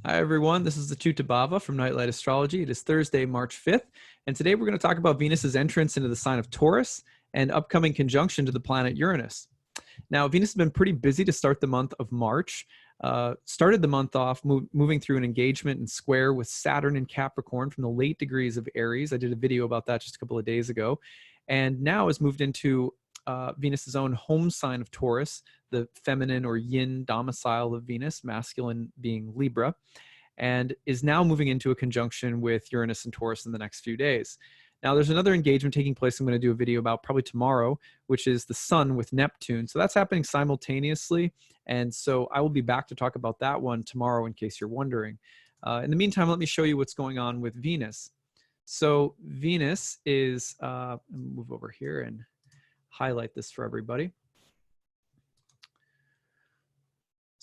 Hi, everyone. This is the acyuta-bhava from Nightlight Astrology. It is Thursday, March 5th, and today we're going to talk about Venus's entrance into the sign of Taurus and upcoming conjunction to the planet Uranus. Now, Venus has been pretty busy to start the month of March. Started the month off moving through an engagement and square with Saturn in Capricorn from the late degrees of Aries. I did a video about that just a couple of days ago. And now has moved into Venus's own home sign of Taurus, the feminine or yin domicile of Venus, masculine being Libra, and is now moving into a conjunction with Uranus and Taurus in the next few days. Now, there's another engagement taking place I'm going to do a video about probably tomorrow, which is the Sun with Neptune. So that's happening simultaneously. And so I will be back to talk about that one tomorrow in case you're wondering. In the meantime, let me show you what's going on with Venus. So Venus is, move over here and highlight this for everybody.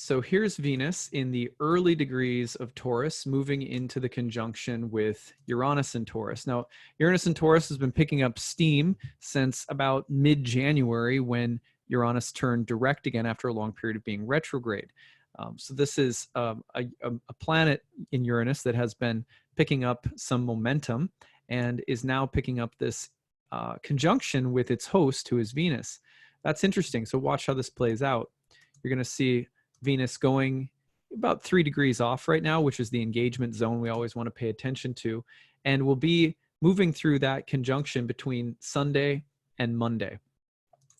So here's Venus in the early degrees of Taurus, moving into the conjunction with Uranus and Taurus. Now, Uranus and Taurus has been picking up steam since about mid-January when Uranus turned direct again after a long period of being retrograde. So this is a planet in Uranus that has been picking up some momentum and is now picking up this conjunction with its host, who is Venus. That's interesting. So watch how this plays out. You're going to see Venus going about 3 degrees off right now, which is the engagement zone we always want to pay attention to. And we'll be moving through that conjunction between Sunday and Monday.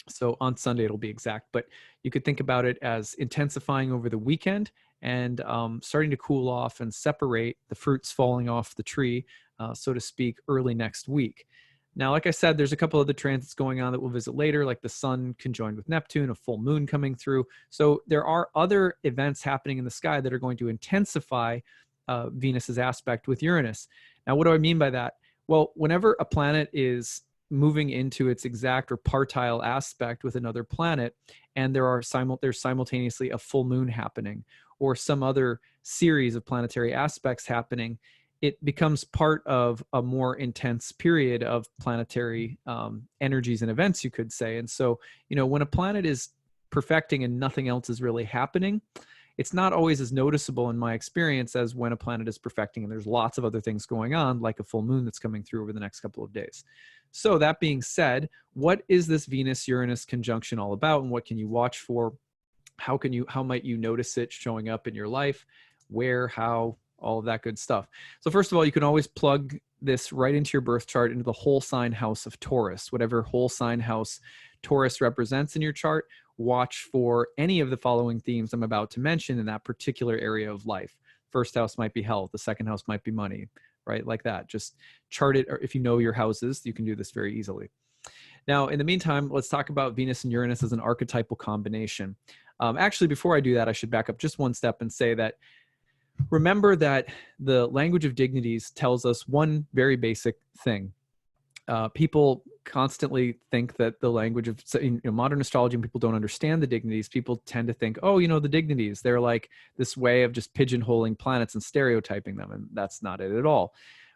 So on Sunday, it'll be exact, but you could think about it as intensifying over the weekend and starting to cool off and separate, the fruits falling off the tree, so to speak, early next week. Now, like I said, there's a couple other transits going on that we'll visit later, like the Sun conjoined with Neptune, a full moon coming through. So there are other events happening in the sky that are going to intensify Venus's aspect with Uranus. Now, what do I mean by that? Well, whenever a planet is moving into its exact or partile aspect with another planet, and there's simultaneously a full moon happening, or some other series of planetary aspects happening, it becomes part of a more intense period of planetary energies and events, you could say. And so, you know, when a planet is perfecting and nothing else is really happening, it's not always as noticeable in my experience as when a planet is perfecting and there's lots of other things going on, like a full moon that's coming through over the next couple of days. So that being said, what is this Venus-Uranus conjunction all about, and what can you watch for? How might you notice it showing up in your life? Where, how, all of that good stuff. So first of all, you can always plug this right into your birth chart, into the whole sign house of Taurus. Whatever whole sign house Taurus represents in your chart, watch for any of the following themes I'm about to mention in that particular area of life. First house might be health. The second house might be money, right? Like that. Just chart it, or if you know your houses, you can do this very easily. Now, in the meantime, let's talk about Venus and Uranus as an archetypal combination. Actually, before I do that, I should back up just one step and say that remember that the language of dignities tells us one very basic thing. People constantly think that the language of modern astrology, and people don't understand the dignities. People tend to think, oh, the dignities, they're like this way of just pigeonholing planets and stereotyping them. And that's not it at all.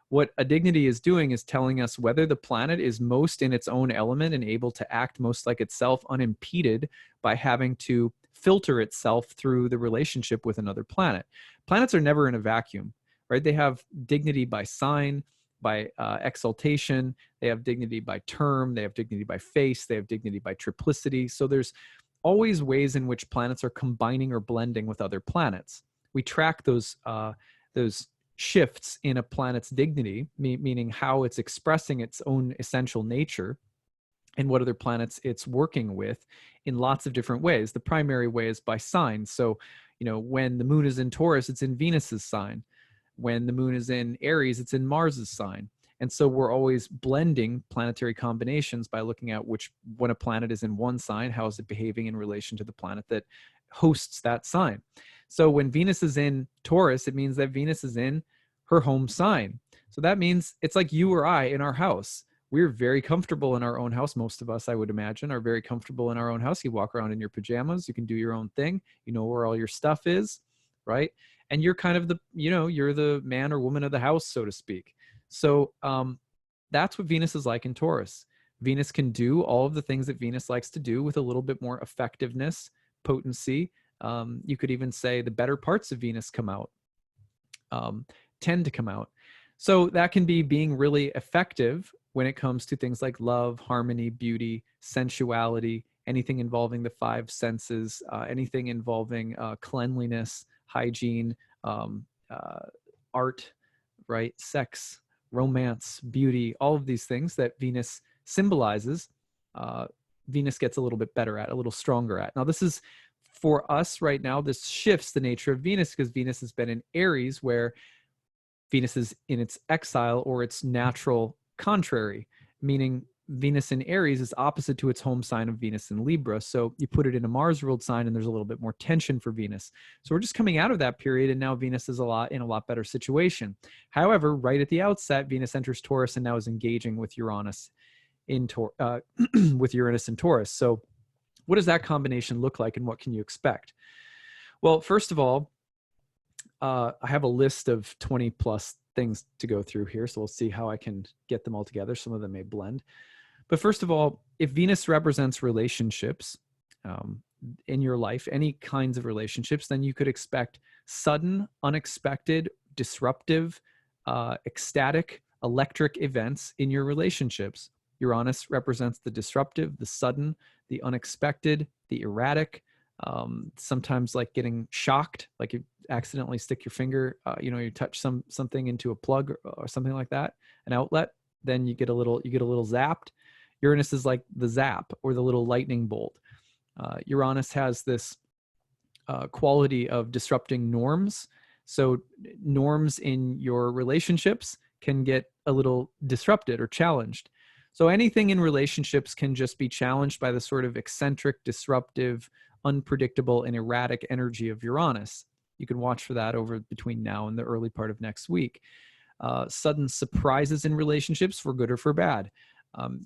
What a dignity is doing is telling us whether the planet is most in its own element and able to act most like itself, unimpeded by having to filter itself through the relationship with another planet. Planets are never in a vacuum, right? They have dignity by sign, by exaltation. They have dignity by term. They have dignity by face. They have dignity by triplicity. So there's always ways in which planets are combining or blending with other planets. We track those shifts in a planet's dignity, meaning how it's expressing its own essential nature and what other planets it's working with in lots of different ways. The primary way is by sign. So, when the moon is in Taurus, it's in Venus's sign. When the moon is in Aries, it's in Mars's sign. And so we're always blending planetary combinations by looking at when a planet is in one sign, how is it behaving in relation to the planet that hosts that sign. So when Venus is in Taurus, it means that Venus is in her home sign. So that means it's like you or I in our house. We're very comfortable in our own house. Most of us, I would imagine, are very comfortable in our own house. You walk around in your pajamas. You can do your own thing. You know where all your stuff is, right? And you're kind of you're the man or woman of the house, so to speak. So that's what Venus is like in Taurus. Venus can do all of the things that Venus likes to do with a little bit more effectiveness, potency. You could even say the better parts of Venus come out. tend to come out. So that can be being really effective when it comes to things like love, harmony, beauty, sensuality, anything involving the five senses, anything involving cleanliness, hygiene, art, right? Sex, romance, beauty, all of these things that Venus symbolizes, Venus gets a little bit better at, a little stronger at. Now, this is for us right now, this shifts the nature of Venus because Venus has been in Aries, where Venus is in its exile or its natural contrary, meaning Venus in Aries is opposite to its home sign of Venus in Libra. So you put it in a Mars ruled sign and there's a little bit more tension for Venus. So we're just coming out of that period and now Venus is in a lot better situation. However, right at the outset, Venus enters Taurus and now is engaging with Uranus with Uranus in Taurus. So what does that combination look like and what can you expect? Well, first of all, I have a list of 20 plus things to go through here. So we'll see how I can get them all together. Some of them may blend. But first of all, if Venus represents relationships in your life, any kinds of relationships, then you could expect sudden, unexpected, disruptive, ecstatic, electric events in your relationships. Uranus represents the disruptive, the sudden, the unexpected, the erratic, sometimes like getting shocked, like you accidentally stick your finger, you touch something into a plug or something like that, an outlet, then you get a little zapped. Uranus is like the zap or the little lightning bolt. Uranus has this quality of disrupting norms. So norms in your relationships can get a little disrupted or challenged. So anything in relationships can just be challenged by the sort of eccentric, disruptive, unpredictable, and erratic energy of Uranus. You can watch for that over between now and the early part of next week. Sudden surprises in relationships, for good or for bad.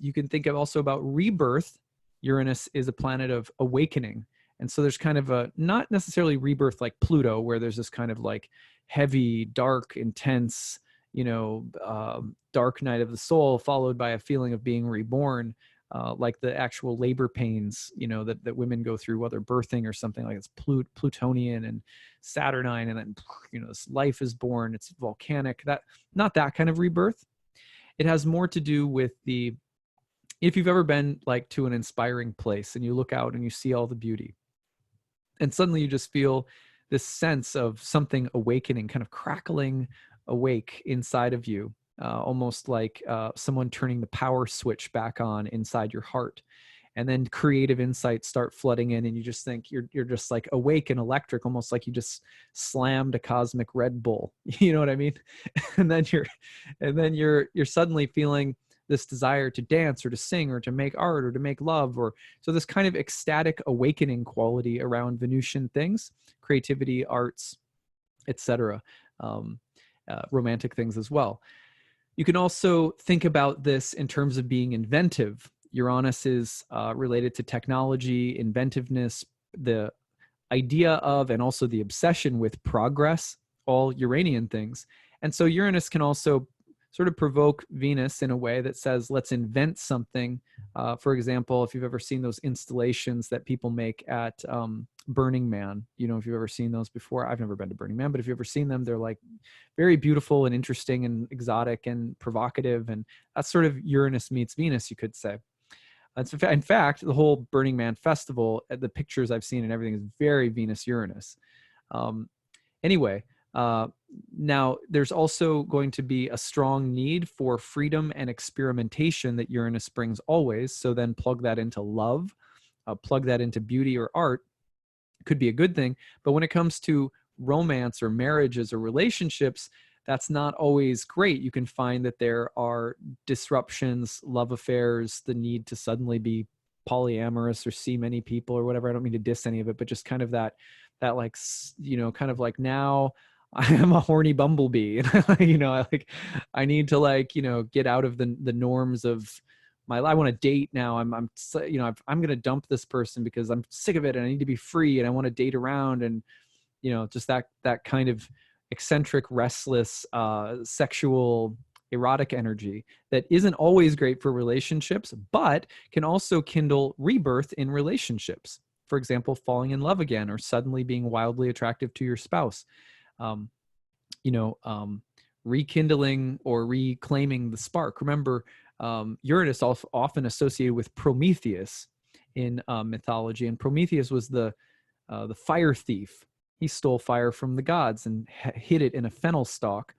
You can think also about rebirth. Uranus is a planet of awakening. And so there's kind of a, not necessarily rebirth like Pluto, where there's this kind of like heavy, dark, intense, dark night of the soul, followed by a feeling of being reborn, like the actual labor pains, that women go through while they're birthing or something like it's Plutonian and Saturnine, and then, this life is born, it's volcanic, not that kind of rebirth. It has more to do with if you've ever been like to an inspiring place and you look out and you see all the beauty and suddenly you just feel this sense of something awakening, kind of crackling awake inside of you, almost like someone turning the power switch back on inside your heart. And then creative insights start flooding in and you just think you're just like awake and electric, almost like you just slammed a cosmic Red Bull. You know what I mean? And then you're suddenly feeling this desire to dance or to sing or to make art or to make love, or so this kind of ecstatic awakening quality around Venusian things, creativity, arts, etc., romantic things as well. You can also think about this in terms of being inventive. Uranus is related to technology, inventiveness, the idea of, and also the obsession with progress, all Uranian things. And so Uranus can also sort of provoke Venus in a way that says, let's invent something. For example, if you've ever seen those installations that people make at Burning Man, if you've ever seen those before. I've never been to Burning Man, but if you've ever seen them, they're like very beautiful and interesting and exotic and provocative. And that's sort of Uranus meets Venus, you could say. In fact, the whole Burning Man festival, the pictures I've seen and everything is very Venus-Uranus. Anyway, now there's also going to be a strong need for freedom and experimentation that Uranus brings always. So then plug that into love, plug that into beauty or art, could be a good thing. But when it comes to romance or marriages or relationships, that's not always great. You can find that there are disruptions, love affairs, the need to suddenly be polyamorous or see many people or whatever. I don't mean to diss any of it, but just kind of that like, kind of like, now I am a horny bumblebee and I need to get out of the norms of my life. I want to date now. I'm going to dump this person because I'm sick of it and I need to be free and I want to date around, and just that kind of eccentric, restless, sexual, erotic energy that isn't always great for relationships, but can also kindle rebirth in relationships. For example, falling in love again or suddenly being wildly attractive to your spouse. rekindling or reclaiming the spark. Remember, Uranus often associated with Prometheus in mythology, and Prometheus was the fire thief. He stole fire from the gods and hid it in a fennel stalk.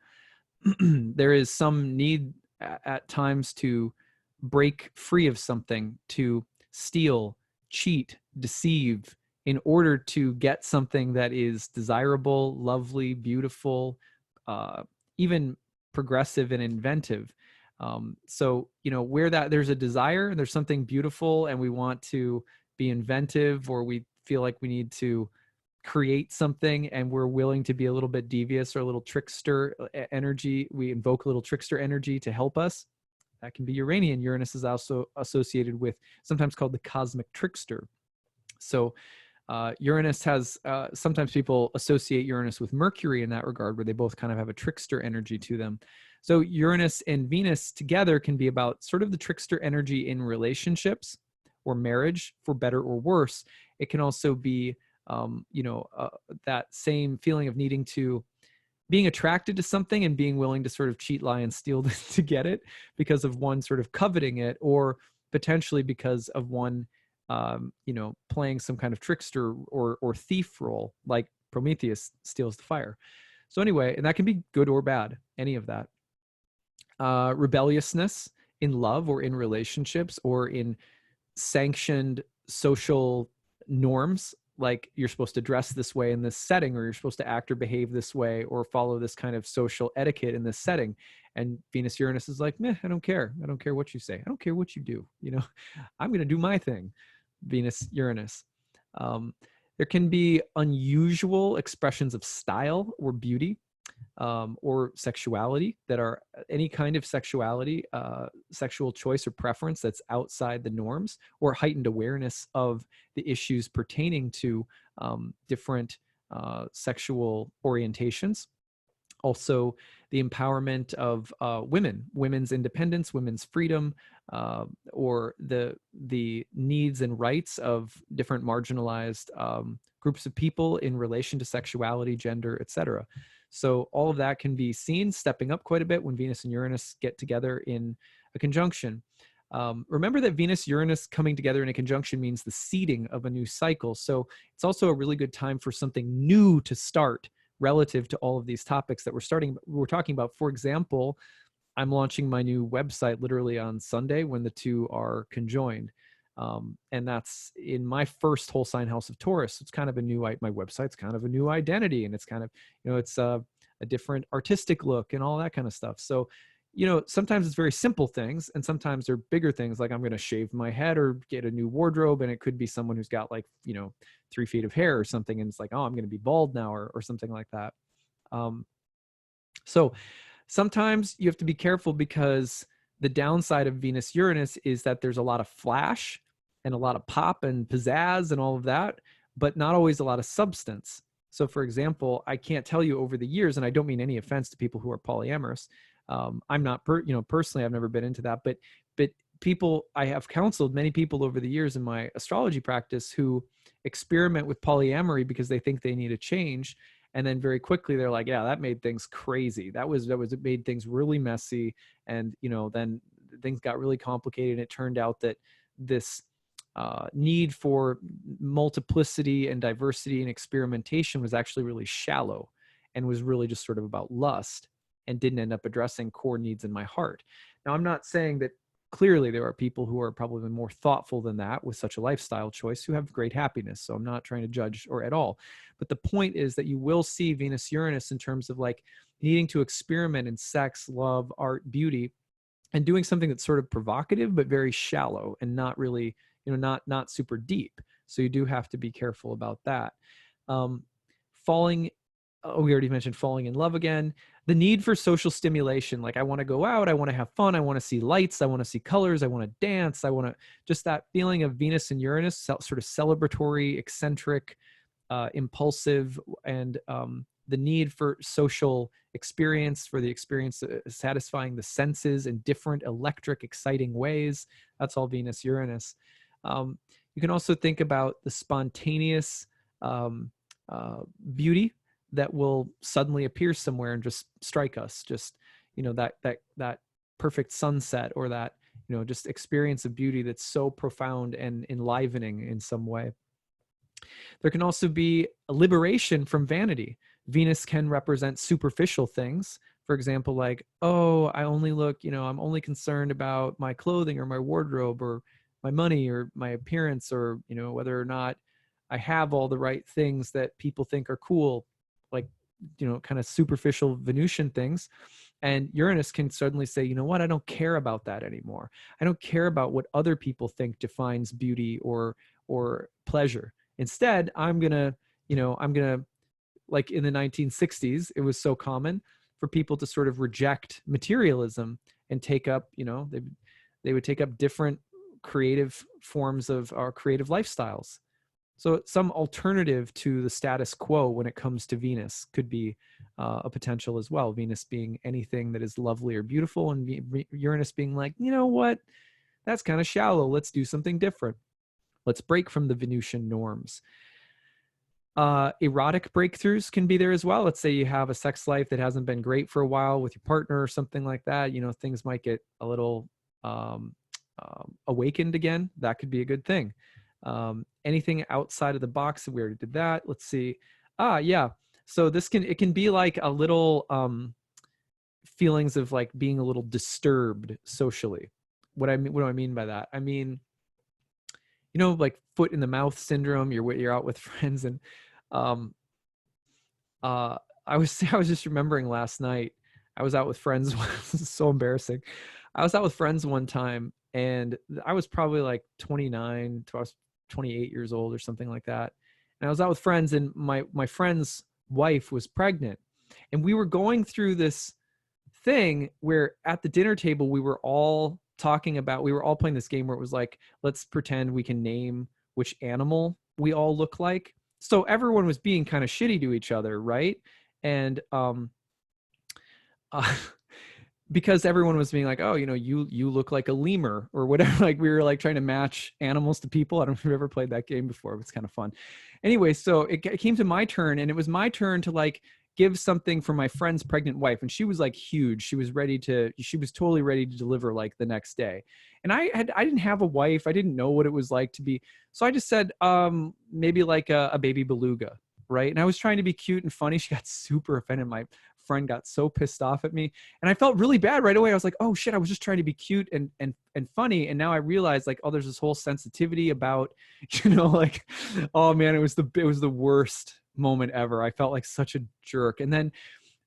There is some need at times to break free of something, to steal, cheat, deceive, in order to get something that is desirable, lovely, beautiful, even progressive and inventive. So, where there's a desire, there's something beautiful, and we want to be inventive, or we feel like we need to create something, and we're willing to be a little bit devious or a little trickster energy. We invoke a little trickster energy to help us. That can be Uranian. Uranus is also associated with, sometimes called the Cosmic Trickster. So Uranus has, sometimes people associate Uranus with Mercury in that regard, where they both kind of have a trickster energy to them. So Uranus and Venus together can be about sort of the trickster energy in relationships or marriage, for better or worse. It can also be, that same feeling of needing to, being attracted to something and being willing to sort of cheat, lie, and steal to get it, because of one sort of coveting it, or potentially because of one, playing some kind of trickster or thief role, like Prometheus steals the fire. So anyway, and that can be good or bad, any of that. Rebelliousness in love or in relationships or in sanctioned social norms, like you're supposed to dress this way in this setting, or you're supposed to act or behave this way, or follow this kind of social etiquette in this setting. And Venus Uranus is like, meh, I don't care. I don't care what you say. I don't care what you do. I'm going to do my thing. Venus Uranus. There can be unusual expressions of style or beauty, or sexuality, that are any kind of sexuality, sexual choice or preference that's outside the norms, or heightened awareness of the issues pertaining to different sexual orientations. Also, the empowerment of women's independence, women's freedom, or the needs and rights of different marginalized groups of people in relation to sexuality, gender, etc. So all of that can be seen stepping up quite a bit when Venus and Uranus get together in a conjunction. Remember that Venus-Uranus coming together in a conjunction means the seeding of a new cycle. So it's also a really good time for something new to start relative to all of these topics that we're talking about. For example, I'm launching my new website literally on Sunday when the two are conjoined. And that's in my first whole sign house of Taurus. It's kind of a new, my website's kind of a new identity, and it's kind of, it's a different artistic look and all that kind of stuff. So, sometimes it's very simple things, and sometimes they're bigger things, like I'm going to shave my head or get a new wardrobe. And it could be someone who's got 3 feet of hair or something, and it's like, oh, I'm going to be bald now, or something like that. So sometimes you have to be careful, because the downside of Venus Uranus is that there's a lot of flash and a lot of pop and pizzazz and all of that, but not always a lot of substance. So for example, I can't tell you over the years, and I don't mean any offense to people who are polyamorous. I'm not, personally, I've never been into that, but people, I have counseled many people over the years in my astrology practice who experiment with polyamory because they think they need a change. And then very quickly they're like, yeah, that made things crazy. It made things really messy. And, then things got really complicated. And it turned out that this need for multiplicity and diversity and experimentation was actually really shallow, and was really just sort of about lust, and didn't end up addressing core needs in my heart. Now, I'm not saying that clearly there are people who are probably more thoughtful than that with such a lifestyle choice who have great happiness. So I'm not trying to judge or at all. But the point is that you will see Venus Uranus in terms of needing to experiment in sex, love, art, beauty, and doing something that's sort of provocative, but very shallow and not really, not super deep. So you do have to be careful about that. We already mentioned falling in love again. The need for social stimulation. I want to go out, I want to have fun, I want to see lights, I want to see colors, I want to dance, I want to, just that feeling of Venus and Uranus, sort of celebratory, eccentric, impulsive, and the need for social experience, for the experience satisfying the senses in different electric, exciting ways. That's all Venus Uranus. You can also think about the spontaneous beauty that will suddenly appear somewhere and just strike us. Just, that perfect sunset, or that, just experience of beauty that's so profound and enlivening in some way. There can also be a liberation from vanity. Venus can represent superficial things. For example, like, oh, I only look, I'm only concerned about my clothing or my wardrobe or my money or my appearance, or, whether or not I have all the right things that people think are cool, like, kind of superficial Venusian things. And Uranus can suddenly say, you know what, I don't care about that anymore. I don't care about what other people think defines beauty or pleasure. Instead, I'm gonna, like in the 1960s, it was so common for people to sort of reject materialism and take up, they would take up different creative forms of our creative lifestyles. So some alternative to the status quo when it comes to Venus could be a potential as well. Venus being anything that is lovely or beautiful, and Uranus being like, you know what, that's kind of shallow. Let's do something different. Let's break from the Venusian norms. Erotic breakthroughs can be there as well. Let's say you have a sex life that hasn't been great for a while with your partner or something like that. Things might get a little awakened again. That could be a good thing. Anything outside of the box, we already did that. Let's see. Yeah. So it can be like a little feelings of like being a little disturbed socially. What do I mean by that? I mean, like foot in the mouth syndrome. You're out with friends, and I was just remembering last night. I was out with friends. This is so embarrassing. I was out with friends one time, and I was probably like 29 to I was 28 years old or something like that. And I was out with friends, and my friend's wife was pregnant, and we were going through this thing where at the dinner table we were all playing this game where it was like, let's pretend we can name which animal we all look like. So everyone was being kind of shitty to each other, right? And because everyone was being like, oh, you look like a lemur or whatever. Like we were like trying to match animals to people. I don't know if you've ever played that game before, but it's kind of fun. Anyway, so it came to my turn, and it was my turn to like give something for my friend's pregnant wife. And she was like huge. She was totally ready to deliver like the next day. And I didn't have a wife. I didn't know what it was like to be. So I just said, maybe like a baby beluga. Right. And I was trying to be cute and funny. She got super offended. My friend got so pissed off at me, and I felt really bad right away. I was like, oh shit, I was just trying to be cute and funny. And now I realized like, oh, there's this whole sensitivity about, like, oh man, it was the worst moment ever. I felt like such a jerk. And then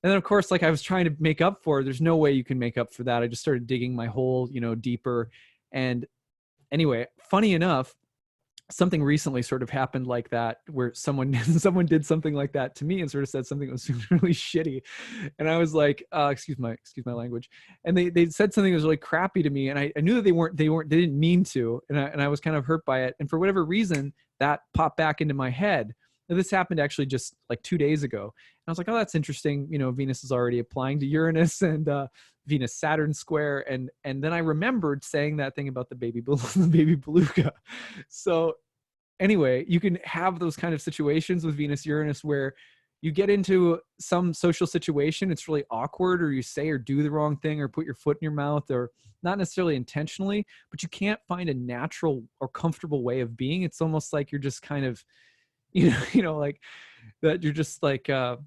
of course, like I was trying to make up for it. There's no way you can make up for that. I just started digging my hole, deeper. And anyway, funny enough, something recently sort of happened like that, where someone did something like that to me and sort of said something that was really shitty. And I was like, excuse my language. And they said something that was really crappy to me. And I knew that they didn't mean to. And I was kind of hurt by it. And for whatever reason, that popped back into my head. Now, this happened actually just like 2 days ago. And I was like, oh, that's interesting. Venus is already applying to Uranus, and Venus Saturn square. And then I remembered saying that thing about the baby beluga. So anyway, you can have those kind of situations with Venus Uranus where you get into some social situation, it's really awkward, or you say or do the wrong thing, or put your foot in your mouth, or not necessarily intentionally, but you can't find a natural or comfortable way of being. It's almost like you're just kind of, like that. You're just like, I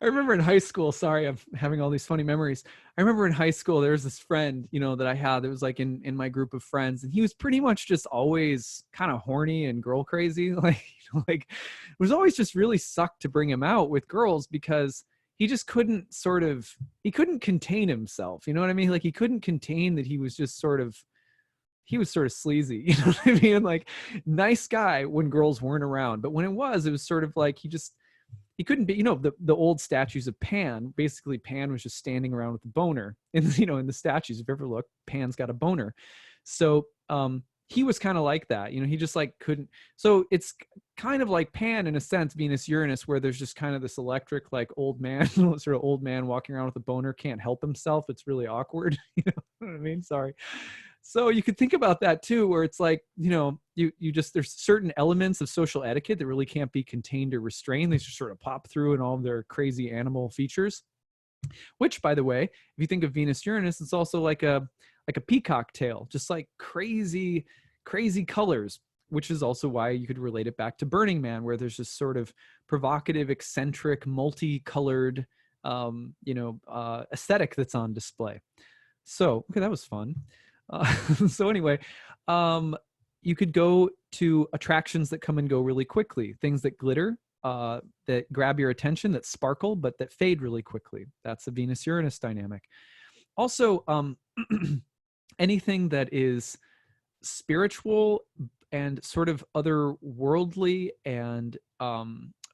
remember in high school, sorry, I'm having all these funny memories. I remember in high school, there was this friend, that I had that was like in my group of friends, and he was pretty much just always kind of horny and girl crazy. Like, like it was always just really sucked to bring him out with girls, because he just couldn't contain himself. You know what I mean? Like he couldn't contain that he was sort of sleazy, you know what I mean? Like nice guy when girls weren't around, but when it was sort of like he couldn't be, the old statues of Pan. Basically, Pan was just standing around with a boner. And, in the statues, if you ever look, Pan's got a boner. So he was kind of like that. He just like couldn't. So it's kind of like Pan in a sense, Venus Uranus, where there's just kind of this electric, like old man, sort of old man walking around with a boner, can't help himself. It's really awkward. You know what I mean? Sorry. So you could think about that too, where it's like, you just, there's certain elements of social etiquette that really can't be contained or restrained. They just sort of pop through in all of their crazy animal features, which, by the way, if you think of Venus Uranus, it's also like a peacock tail, just like crazy, crazy colors, which is also why you could relate it back to Burning Man, where there's this sort of provocative, eccentric, multicolored, aesthetic that's on display. So, okay, that was fun. So anyway, you could go to attractions that come and go really quickly, things that glitter, that grab your attention, that sparkle, but that fade really quickly. That's the Venus-Uranus dynamic. Also, anything that is spiritual and sort of otherworldly and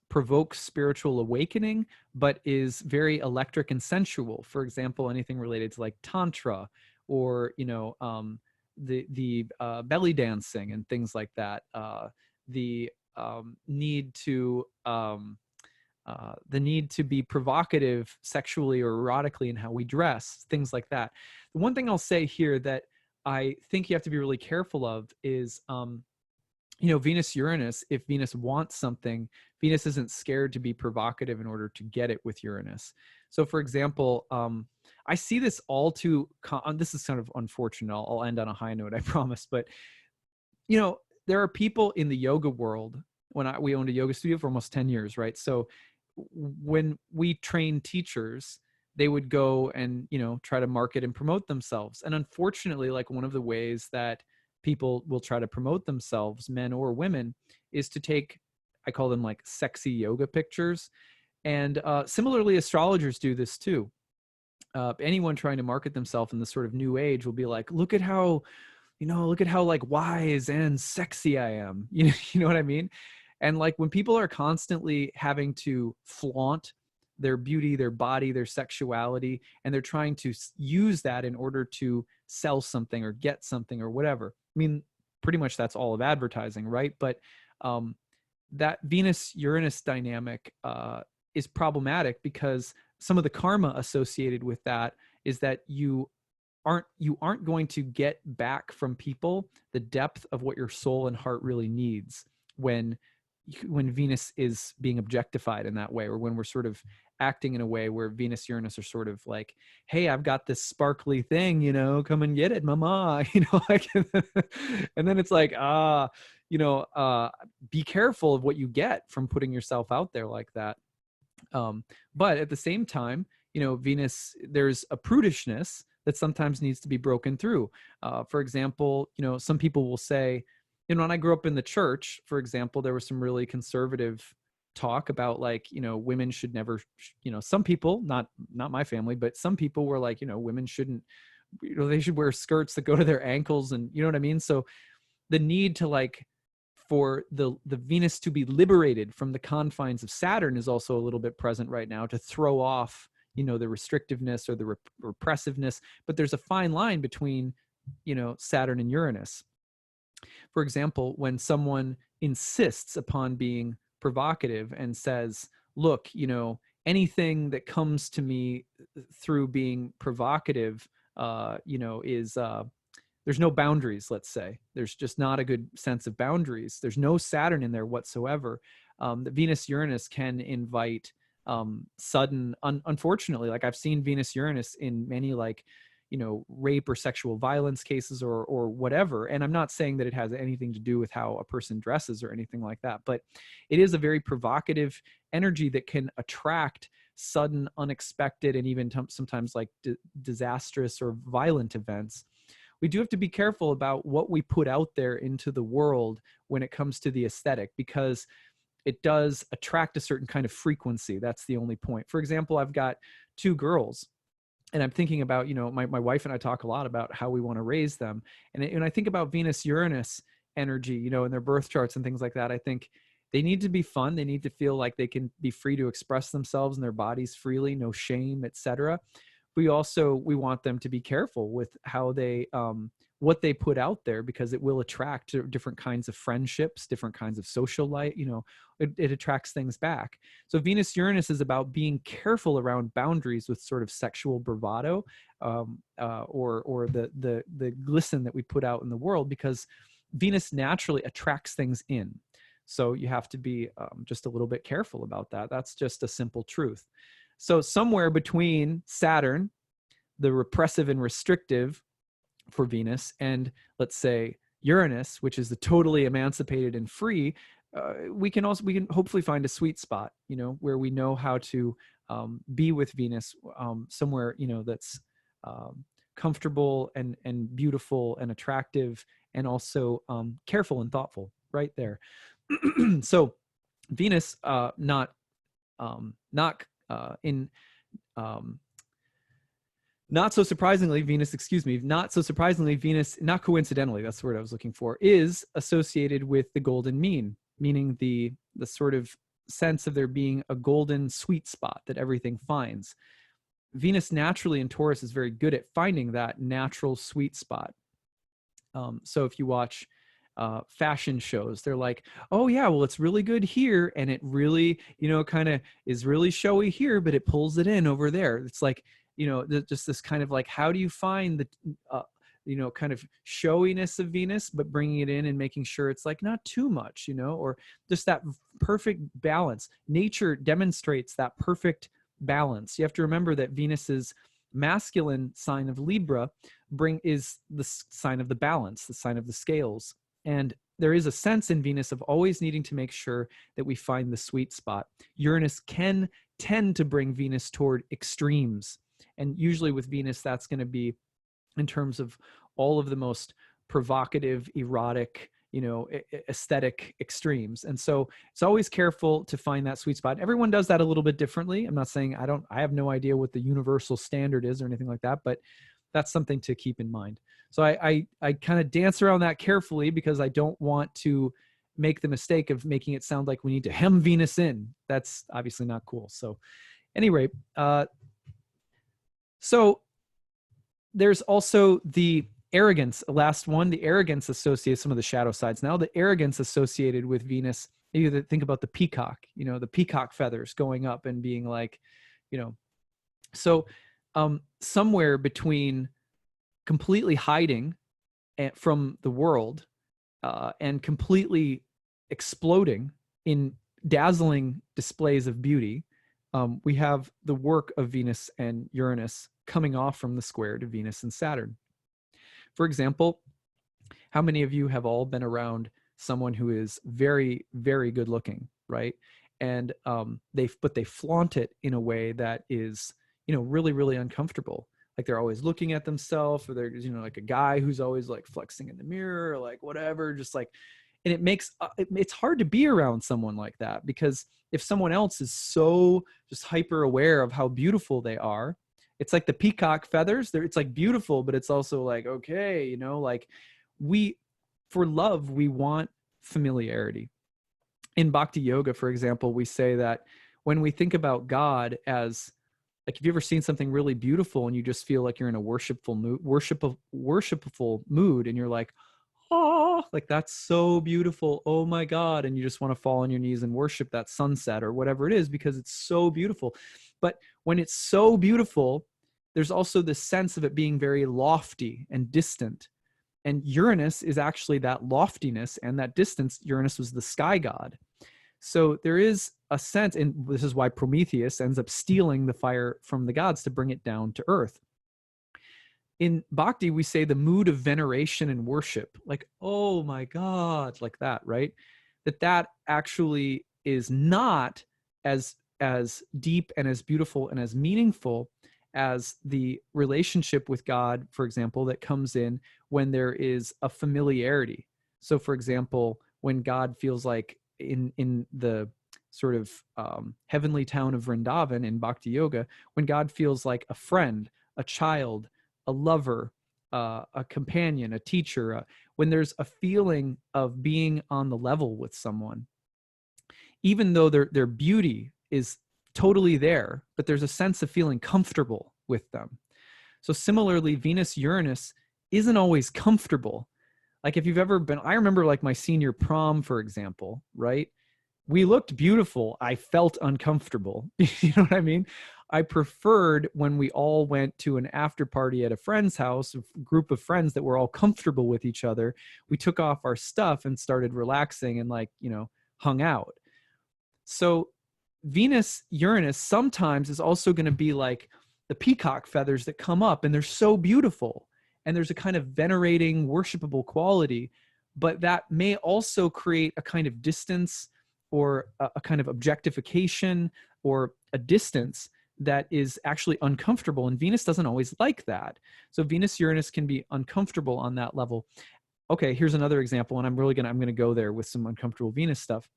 provokes spiritual awakening, but is very electric and sensual. For example, anything related to like Tantra, or the belly dancing and things like that. The need to be provocative sexually or erotically in how we dress, things like that. The one thing I'll say here that I think you have to be really careful of is, Venus Uranus, if Venus wants something, Venus isn't scared to be provocative in order to get it with Uranus. So for example, I see this all too, this is kind of unfortunate. I'll end on a high note, I promise. But, there are people in the yoga world. We owned a yoga studio for almost 10 years, right? So when we trained teachers, they would go and, try to market and promote themselves. And unfortunately, like one of the ways that people will try to promote themselves, men or women, is to take, I call them like sexy yoga pictures. And similarly, astrologers do this too. Anyone trying to market themselves in this sort of new age will be like, look at how like wise and sexy I am. You know what I mean? And like when people are constantly having to flaunt their beauty, their body, their sexuality, and they're trying to use that in order to sell something or get something or whatever. I mean, pretty much that's all of advertising, right? But that Venus-Uranus dynamic is problematic because some of the karma associated with that is that you aren't going to get back from people the depth of what your soul and heart really needs when Venus is being objectified in that way, or when we're sort of acting in a way where Venus Uranus are sort of like, hey, I've got this sparkly thing, come and get it, mama, like, and then it's like, be careful of what you get from putting yourself out there like that. But at the same time, Venus, there's a prudishness that sometimes needs to be broken through. For example, some people will say, when I grew up in the church, for example, there was some really conservative talk about like, women should never, some people, not my family, but some people were like, women shouldn't, they should wear skirts that go to their ankles, and you know what I mean? So the need to like, for the Venus to be liberated from the confines of Saturn is also a little bit present right now, to throw off, the restrictiveness or the repressiveness. But there's a fine line between, Saturn and Uranus. For example, when someone insists upon being provocative and says, look, anything that comes to me through being provocative, is, there's no boundaries, let's say. There's just not a good sense of boundaries. There's no Saturn in there whatsoever. The Venus-Uranus can invite sudden, unfortunately, like I've seen Venus-Uranus in many like, rape or sexual violence cases or whatever. And I'm not saying that it has anything to do with how a person dresses or anything like that, but it is a very provocative energy that can attract sudden, unexpected, and even sometimes like disastrous or violent events. We do have to be careful about what we put out there into the world when it comes to the aesthetic, because it does attract a certain kind of frequency. That's the only point. For example, I've got 2 girls, and I'm thinking about, my wife and I talk a lot about how we want to raise them. And I think about Venus-Uranus energy, in their birth charts and things like that. I think they need to be fun. They need to feel like they can be free to express themselves and their bodies freely, no shame, etc. We want them to be careful with how they what they put out there, because it will attract different kinds of friendships, different kinds of social life, it attracts things back. So Venus Uranus is about being careful around boundaries with sort of sexual bravado, or the glisten that we put out in the world, because Venus naturally attracts things in. So you have to be just a little bit careful about that. That's just a simple truth. So somewhere between Saturn, the repressive and restrictive for Venus, and let's say Uranus, which is the totally emancipated and free, we can hopefully find a sweet spot, where we know how to be with Venus, somewhere, that's comfortable and beautiful and attractive, and also careful and thoughtful, right there. So Venus, not so surprisingly, Venus, not coincidentally, that's the word I was looking for, is associated with the golden mean, meaning the sort of sense of there being a golden sweet spot that everything finds. Venus naturally in Taurus is very good at finding that natural sweet spot. So if you watch fashion shows, they're like, oh yeah, well, it's really good here, and it really, kind of is really showy here, but it pulls it in over there. It's like, just this kind of like, how do you find the kind of showiness of Venus, but bringing it in and making sure it's like not too much, or just that perfect balance. Nature demonstrates that perfect balance. You have to remember that Venus's masculine sign of Libra is the sign of the balance, the sign of the scales. And there is a sense in Venus of always needing to make sure that we find the sweet spot. Uranus can tend to bring Venus toward extremes. And usually with Venus, that's going to be in terms of all of the most provocative, erotic, aesthetic extremes. And so it's always careful to find that sweet spot. Everyone does that a little bit differently. I'm not saying I have no idea what the universal standard is or anything like that, but that's something to keep in mind. So I kind of dance around that carefully, because I don't want to make the mistake of making it sound like we need to hem Venus in. That's obviously not cool. So anyway, so there's also the arrogance, last one, the arrogance associated, some of the shadow sides. Now the arrogance associated with Venus, you think about the peacock, the peacock feathers going up and being like, so somewhere between completely hiding from the world and completely exploding in dazzling displays of beauty, we have the work of Venus and Uranus coming off from the square to Venus and Saturn. For example, how many of you have all been around someone who is very, very good looking, right? And they flaunt it in a way that is, really, really uncomfortable. Like they're always looking at themselves, or there's, like a guy who's always like flexing in the mirror, or like whatever, just like, and it makes, it's hard to be around someone like that, because if someone else is so just hyper aware of how beautiful they are, it's like the peacock feathers. It's like beautiful, but it's also like, okay, like for love, we want familiarity. In Bhakti Yoga, for example, we say that when we think about God as, like, have you ever seen something really beautiful and you just feel like you're in a worshipful mood, and you're like, oh, like that's so beautiful, oh my God, and you just want to fall on your knees and worship that sunset or whatever it is, because it's so beautiful. But when it's so beautiful, there's also this sense of it being very lofty and distant. And Uranus is actually that loftiness and that distance. Uranus was the sky god. So there is a sense, and this is why Prometheus ends up stealing the fire from the gods to bring it down to earth. In Bhakti, we say the mood of veneration and worship, like, oh my God, like that, right? That actually is not as deep and as beautiful and as meaningful as the relationship with God, for example, that comes in when there is a familiarity. So for example, when God feels like in the sort of heavenly town of Vrindavan in Bhakti Yoga, when God feels like a friend, a child, a lover, a companion, a teacher, when there's a feeling of being on the level with someone, even though their beauty is totally there, but there's a sense of feeling comfortable with them. So similarly, Venus Uranus isn't always comfortable. Like if you've ever been, I remember like my senior prom, for example, right? We looked beautiful. I felt uncomfortable. You know what I mean? I preferred when we all went to an after party at a friend's house, a group of friends that were all comfortable with each other. We took off our stuff and started relaxing and like, you know, hung out. So Venus, Uranus sometimes is also going to be like the peacock feathers that come up and they're so beautiful. And there's a kind of venerating, worshipable quality, but that may also create a kind of distance or a kind of objectification or a distance that is actually uncomfortable. And Venus doesn't always like that. So Venus, Uranus can be uncomfortable on that level. Okay, here's another example. And I'm going to go there with some uncomfortable Venus stuff.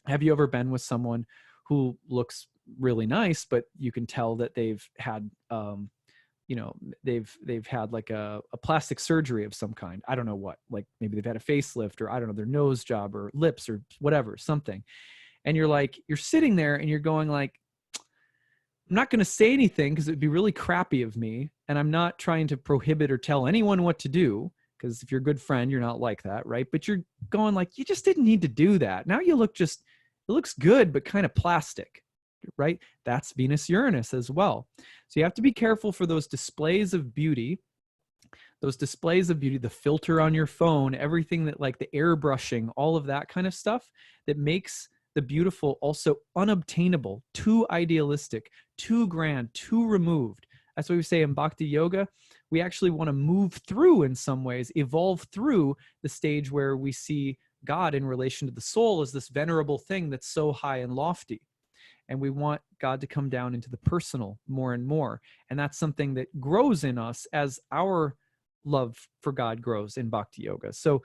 Have you ever been with someone who looks really nice, but you can tell that they've had, you know, they've had like a plastic surgery of some kind. I don't know what, like maybe they've had a facelift or I don't know, their nose job or lips or whatever, something. And you're like, you're sitting there and you're going like, I'm not going to say anything because it'd be really crappy of me. And I'm not trying to prohibit or tell anyone what to do. Because if you're a good friend, you're not like that, right? But you're going like, you just didn't need to do that. Now you look just, it looks good, but kind of plastic, right? That's Venus Uranus as well. So you have to be careful for those displays of beauty, the filter on your phone, everything that like the airbrushing, all of that kind of stuff that makes the beautiful also unobtainable, too idealistic, too grand, too removed. That's what we say in Bhakti Yoga. We actually want to move through in some ways, evolve through the stage where we see God in relation to the soul as this venerable thing that's so high and lofty. And we want God to come down into the personal more and more. And that's something that grows in us as our love for God grows in Bhakti Yoga. So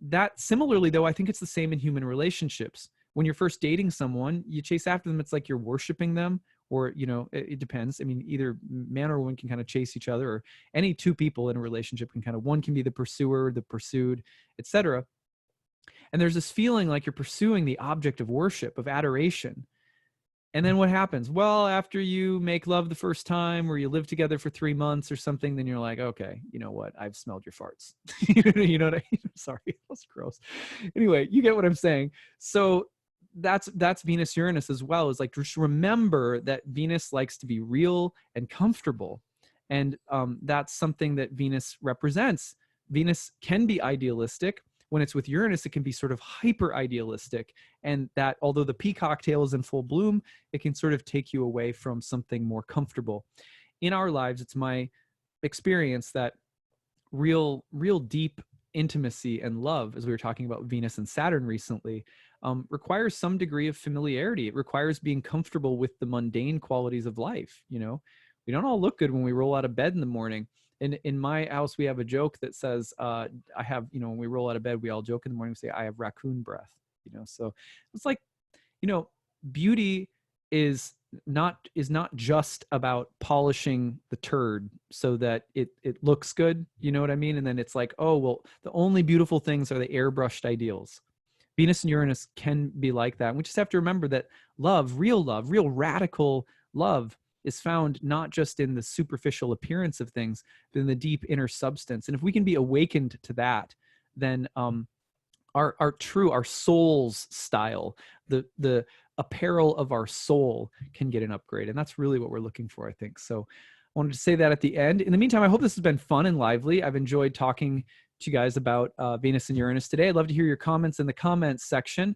that similarly, though, I think it's the same in human relationships. When you're first dating someone, you chase after them. It's like you're worshiping them, or, you know, it depends. I mean, either man or woman can kind of chase each other, or any two people in a relationship can kind of, one can be the pursuer, the pursued, etc. And there's this feeling like you're pursuing the object of worship, of adoration. And then what happens? Well, after you make love the first time, or you live together for 3 months or something, then you're like, okay, you know what? I've smelled your farts. You know what I mean? Sorry, that's gross. Anyway, you get what I'm saying. So that's Venus Uranus as well, is like, just remember that Venus likes to be real and comfortable. And that's something that Venus represents. Venus can be idealistic. When it's with Uranus, it can be sort of hyper idealistic. And that, although the peacock tail is in full bloom, it can sort of take you away from something more comfortable. In our lives, it's my experience that real deep intimacy and love, as we were talking about Venus and Saturn recently, requires some degree of familiarity. It requires being comfortable with the mundane qualities of life. You know, we don't all look good when we roll out of bed in the morning. In my house, we have a joke that says, I have, you know, when we roll out of bed, we all joke in the morning, we say, I have raccoon breath, you know? So it's like, you know, beauty is not just about polishing the turd so that it looks good. You know what I mean? And then it's like, oh, well, the only beautiful things are the airbrushed ideals. Venus and Uranus can be like that. And we just have to remember that love, real radical love, is found not just in the superficial appearance of things, but in the deep inner substance. And if we can be awakened to that, then our soul's style, the apparel of our soul can get an upgrade. And that's really what we're looking for, I think. So I wanted to say that at the end. In the meantime, I hope this has been fun and lively. I've enjoyed talking to you guys about Venus and Uranus today. I'd love to hear your comments in the comments section.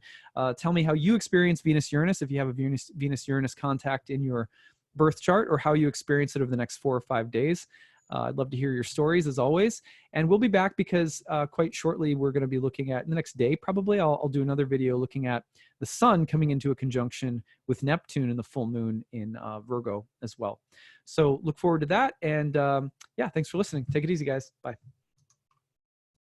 Tell me how you experience Venus-Uranus, if you have a Venus-Uranus contact in your birth chart, or how you experience it over the next 4 or 5 days. I'd love to hear your stories, as always. And we'll be back because quite shortly we're going to be looking at, the next day probably, I'll do another video looking at the sun coming into a conjunction with Neptune in the full moon in Virgo as well. So look forward to that. And yeah, thanks for listening. Take it easy, guys. Bye.